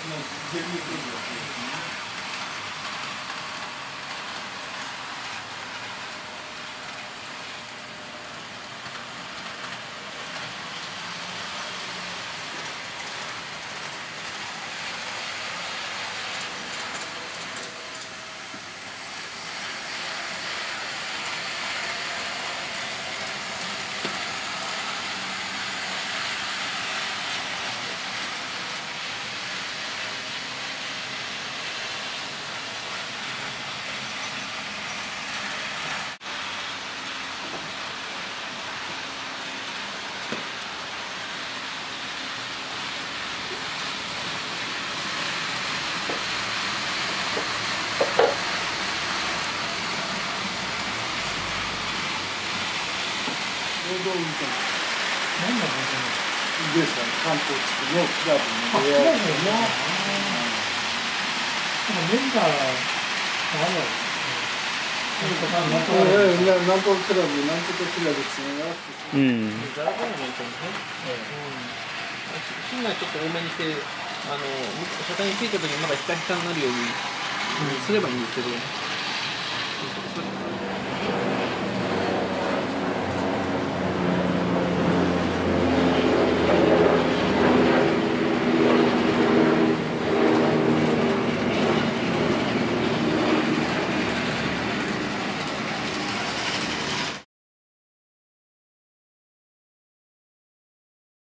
のゼミクルーズがそうですね。労働運転。何のことでさ、関東地区のクラブの出会いの。メンバーは何なんとかクラブ、なんとかクラブっていうのがあって。うん。ザラバーメントね。芯がちょっと多めにして、車体についた時にまだヒタヒタになるようにすればいいんですけど。